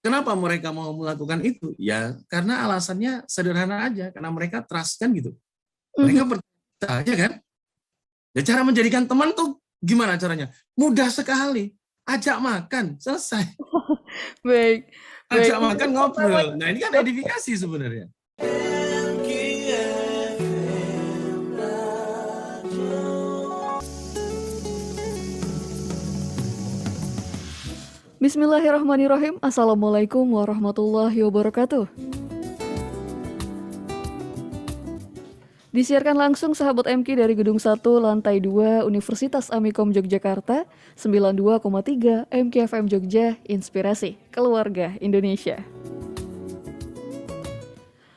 Kenapa mereka mau melakukan itu? Ya karena alasannya sederhana aja, karena mereka trust kan gitu. Mereka percaya kan. Ya cara menjadikan teman tuh gimana caranya? Mudah sekali. Ajak makan, selesai. Baik, baik. Ajak makan, ngobrol. Nah ini kan edifikasi sebenarnya. Bismillahirrahmanirrahim. Assalamualaikum warahmatullahi wabarakatuh. Disiarkan langsung sahabat MK dari Gedung 1 Lantai 2 Universitas Amikom Yogyakarta 92,3 MK FM Jogja, Inspirasi Keluarga Indonesia.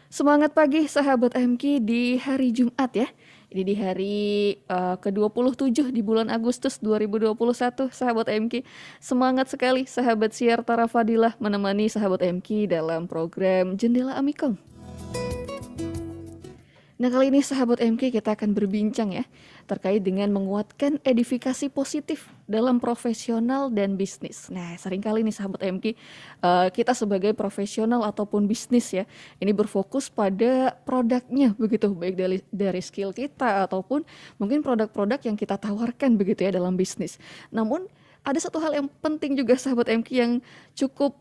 Semangat pagi sahabat MK di hari Jumat ya. Ini di hari ke-27 di bulan Agustus 2021, sahabat MK. Semangat sekali sahabat siar Tara Fadilah menemani sahabat MK dalam program Jendela Amikom. Nah kali ini sahabat MK kita akan berbincang ya terkait dengan menguatkan edifikasi positif dalam profesional dan bisnis. Nah seringkali nih sahabat MK kita sebagai profesional ataupun bisnis ya ini berfokus pada produknya begitu, baik dari skill kita ataupun mungkin produk-produk yang kita tawarkan begitu ya dalam bisnis. Namun ada satu hal yang penting juga sahabat MK yang cukup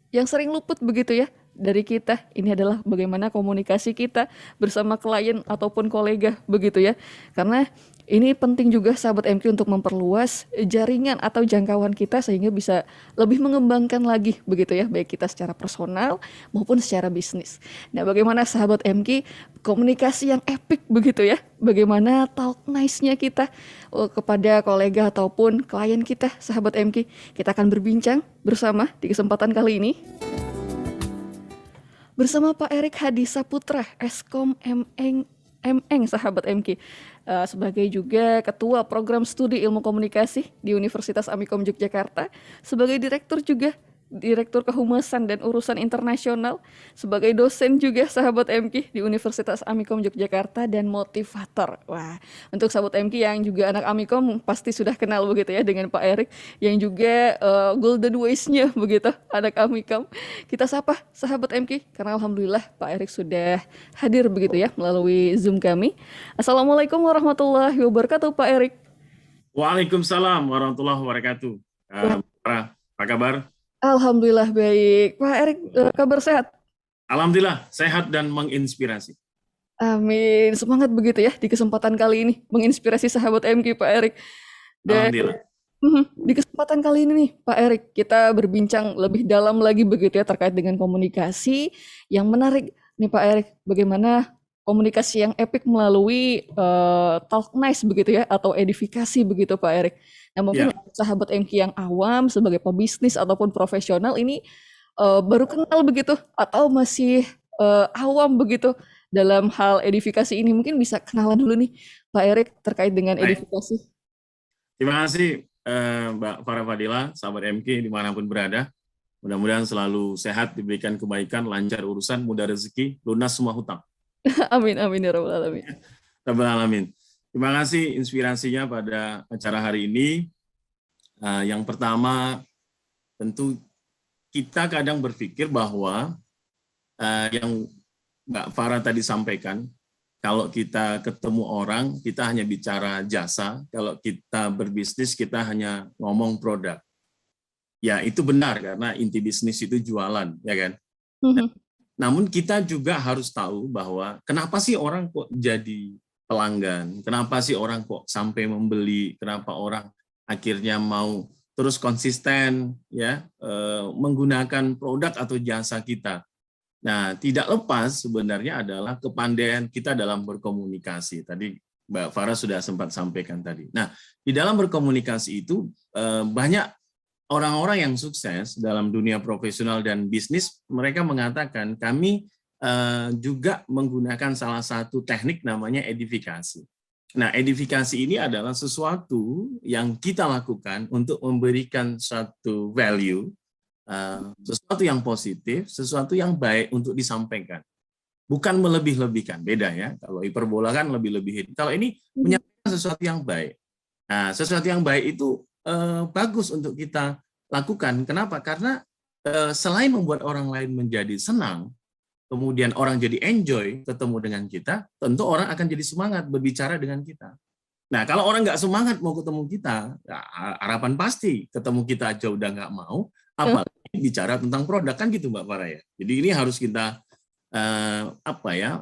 yang sering luput begitu ya dari kita, ini adalah bagaimana komunikasi kita bersama klien ataupun kolega begitu ya. Karena ini penting juga sahabat MK untuk memperluas jaringan atau jangkauan kita sehingga bisa lebih mengembangkan lagi begitu ya, baik kita secara personal maupun secara bisnis. Nah bagaimana sahabat MK komunikasi yang epic begitu ya, bagaimana talk nice-nya kita kepada kolega ataupun klien kita sahabat MK. Kita akan berbincang bersama di kesempatan kali ini bersama Pak Erik Hadi Saputra, Eskom MN sahabat MK, sebagai juga Ketua Program Studi Ilmu Komunikasi di Universitas Amikom Yogyakarta, sebagai Direktur juga, Direktur Kehumasan dan Urusan Internasional, sebagai dosen juga sahabat MK di Universitas Amikom Yogyakarta dan motivator. Wah, untuk sahabat MK yang juga anak Amikom pasti sudah kenal begitu ya dengan Pak Erik yang juga golden ways-nya begitu anak Amikom. Kita sapa sahabat MK karena alhamdulillah Pak Erik sudah hadir begitu ya melalui Zoom kami. Assalamualaikum warahmatullahi wabarakatuh Pak Erik. Waalaikumsalam warahmatullahi wabarakatuh. Apa kabar? Alhamdulillah baik. Pak Erik, kabar sehat? Alhamdulillah, sehat dan menginspirasi. Amin. Semangat begitu ya di kesempatan kali ini. Menginspirasi sahabat MK, Pak Erik. Dan Alhamdulillah. Di kesempatan kali ini nih, Pak Erik, kita berbincang lebih dalam lagi begitu ya terkait dengan komunikasi yang menarik nih Pak Erik. Bagaimana komunikasi yang epic melalui talk nice begitu ya atau edifikasi begitu Pak Erik. Nah mungkin sahabat MK yang awam sebagai pebisnis ataupun profesional ini baru kenal begitu atau masih awam begitu dalam hal edifikasi ini. Mungkin bisa kenalan dulu nih Pak Erik terkait dengan edifikasi. Terima kasih Mbak Farah Fadilah, sahabat MK dimanapun berada. Mudah-mudahan selalu sehat, diberikan kebaikan, lancar urusan, mudah rezeki, lunas semua hutang. Amin, amin ya Rabbal Alamin. Rabbal Alamin. Terima kasih inspirasinya pada acara hari ini. Yang pertama, tentu kita kadang berpikir bahwa yang Mbak Farah tadi sampaikan, kalau kita ketemu orang, kita hanya bicara jasa. Kalau kita berbisnis, kita hanya ngomong produk. Ya, itu benar karena inti bisnis itu jualan, ya kan? Namun kita juga harus tahu bahwa kenapa sih orang kok jadi pelanggan? Kenapa sih orang kok sampai membeli? Kenapa orang akhirnya mau terus konsisten ya menggunakan produk atau jasa kita? Nah, tidak lepas sebenarnya adalah kepandaian kita dalam berkomunikasi. Tadi Mbak Farah sudah sempat sampaikan tadi. Nah, di dalam berkomunikasi itu banyak orang-orang yang sukses dalam dunia profesional dan bisnis, mereka mengatakan kami juga menggunakan salah satu teknik namanya edifikasi. Nah, edifikasi ini adalah sesuatu yang kita lakukan untuk memberikan suatu value, sesuatu yang positif, sesuatu yang baik untuk disampaikan. Bukan melebih-lebihkan, beda ya. Kalau hiperbola kan lebih-lebihin. Kalau ini menyampaikan sesuatu yang baik. Nah, sesuatu yang baik itu bagus untuk kita lakukan. Kenapa? Karena selain membuat orang lain menjadi senang, kemudian orang jadi enjoy ketemu dengan kita, tentu orang akan jadi semangat berbicara dengan kita. Nah, kalau orang nggak semangat mau ketemu kita, ya, harapan pasti ketemu kita aja udah nggak mau, apalagi bicara tentang produk, kan gitu Mbak Farah ya. Jadi ini harus kita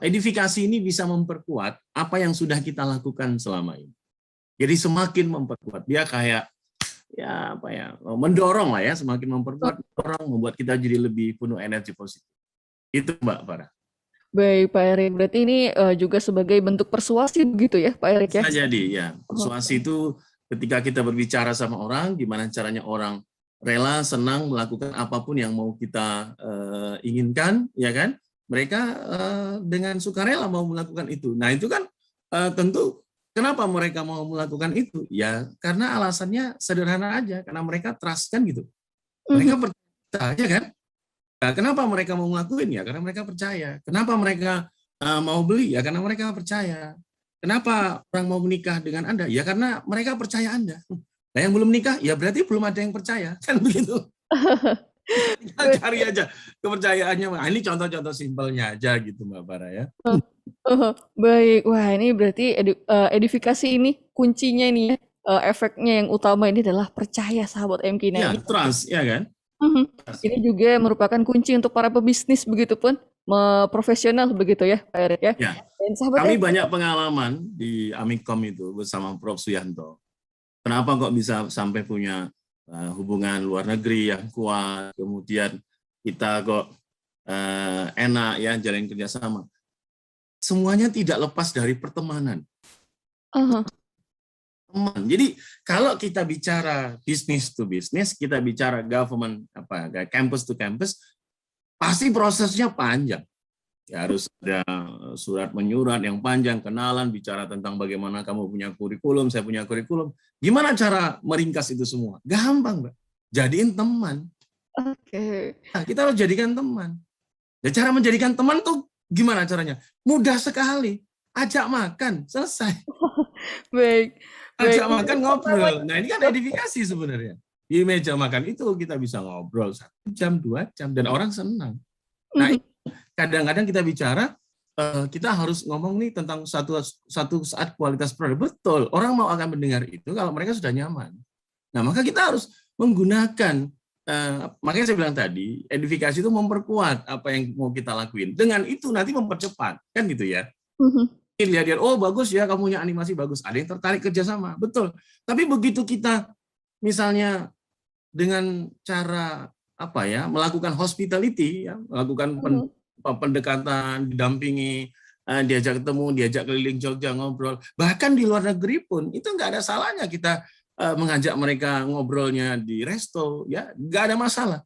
edifikasi ini bisa memperkuat apa yang sudah kita lakukan selama ini. Jadi semakin memperkuat, dia kayak mendorong lah ya, semakin memperkuat orang, membuat kita jadi lebih penuh energi positif. Itu Mbak Farah. Baik, Pak Erik. Berarti ini juga sebagai bentuk persuasi begitu ya, Pak Erik ya? Bisa jadi ya. Persuasi itu ketika kita berbicara sama orang, gimana caranya orang rela, senang melakukan apapun yang mau kita inginkan, ya kan? Mereka dengan sukarela mau melakukan itu. Nah itu kan tentu kenapa mereka mau melakukan itu? Ya karena alasannya sederhana aja, karena mereka trust kan gitu. Mereka percaya kan? Nah, kenapa mereka mau ngelakuin? Ya karena mereka percaya. Kenapa mereka mau beli? Ya karena mereka percaya. Kenapa orang mau menikah dengan Anda? Ya karena mereka percaya Anda. Nah yang belum nikah, ya berarti belum ada yang percaya. Kan begitu. Kita cari aja kepercayaannya. Nah, ini contoh-contoh simpelnya aja gitu Mbak Farah ya. Baik, wah ini berarti edifikasi ini kuncinya ini ya, efeknya yang utama ini adalah percaya sahabat MK. Iya, trust, ya kan? Ini juga merupakan kunci untuk para pebisnis begitupun profesional begitu ya, Pak Erik ya. Ya. Dan sahabat Kami banyak pengalaman di Amikom itu bersama Prof. Suyanto. Kenapa kok bisa sampai punya hubungan luar negeri yang kuat, kemudian kita kok enak ya jalin kerjasama. Semuanya tidak lepas dari pertemanan. Jadi kalau kita bicara business to business, kita bicara government campus to campus, pasti prosesnya panjang. Ya, harus ada surat menyurat yang panjang, kenalan, bicara tentang bagaimana kamu punya kurikulum, saya punya kurikulum. Gimana cara meringkas itu semua? Gampang, Mbak. Jadiin teman. Oke. Nah, kita harus jadikan teman. Ya, cara menjadikan teman tuh gimana caranya? Mudah sekali. Ajak makan, selesai. Baik. Ajak makan, ngobrol. Nah ini kan edifikasi sebenarnya. Di meja makan itu kita bisa ngobrol 1 jam, 2 jam, dan orang senang. Nah kadang-kadang kita bicara, kita harus ngomong nih tentang satu saat kualitas produk. Betul, orang mau akan mendengar itu kalau mereka sudah nyaman. Nah maka kita harus menggunakan, makanya saya bilang tadi, edifikasi itu memperkuat apa yang mau kita lakuin. Dengan itu nanti mempercepat, kan gitu ya. Lihat, oh bagus ya, kamu punya animasi bagus, ada yang tertarik kerjasama, betul. Tapi begitu kita misalnya dengan cara melakukan hospitality, ya, melakukan pendekatan, didampingi, diajak ketemu, diajak keliling Jogja ngobrol, bahkan di luar negeri pun itu nggak ada salahnya kita mengajak mereka ngobrolnya di resto, ya nggak ada masalah.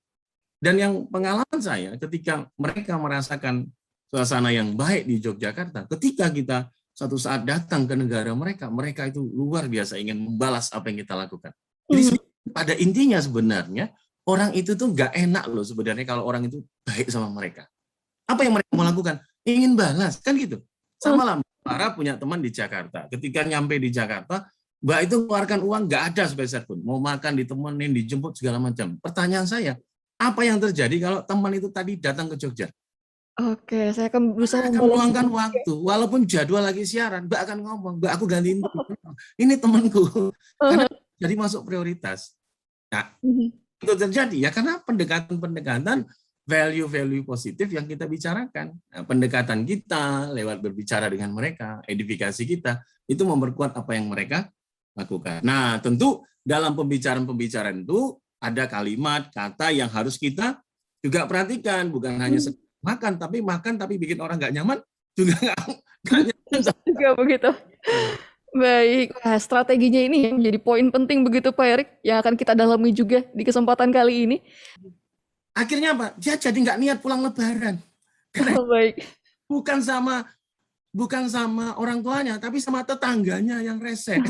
Dan yang pengalaman saya ketika mereka merasakan suasana yang baik di Yogyakarta, ketika kita suatu saat datang ke negara mereka, mereka itu luar biasa ingin membalas apa yang kita lakukan. Jadi pada intinya sebenarnya, orang itu tuh nggak enak loh sebenarnya kalau orang itu baik sama mereka. Apa yang mereka mau lakukan? Ingin balas, kan gitu. Sama lah, Farah punya teman di Jakarta. Ketika nyampe di Jakarta, Mbak itu mengeluarkan uang nggak ada sepeser pun. Mau makan, ditemenin, dijemput, segala macam. Pertanyaan saya, apa yang terjadi kalau teman itu tadi datang ke Jogja? Oke, saya akan berusaha meluangkan waktu, walaupun jadwal lagi siaran, Mbak akan ngomong, Mbak aku gantiin ini temanku, karena jadi masuk prioritas. Nah, itu terjadi ya karena pendekatan-pendekatan value-value positif yang kita bicarakan. Nah, pendekatan kita lewat berbicara dengan mereka, edifikasi kita, itu memperkuat apa yang mereka lakukan. Nah, tentu dalam pembicaraan-pembicaraan itu ada kalimat, kata yang harus kita juga perhatikan, bukan hanya makan tapi bikin orang nggak nyaman juga nggak nyaman juga begitu. Baik, strateginya ini yang menjadi poin penting begitu Pak Erik yang akan kita dalami juga di kesempatan kali ini. Akhirnya apa? Dia jadi nggak niat pulang Lebaran. Baik. Bukan sama orang tuanya, tapi sama tetangganya yang rese.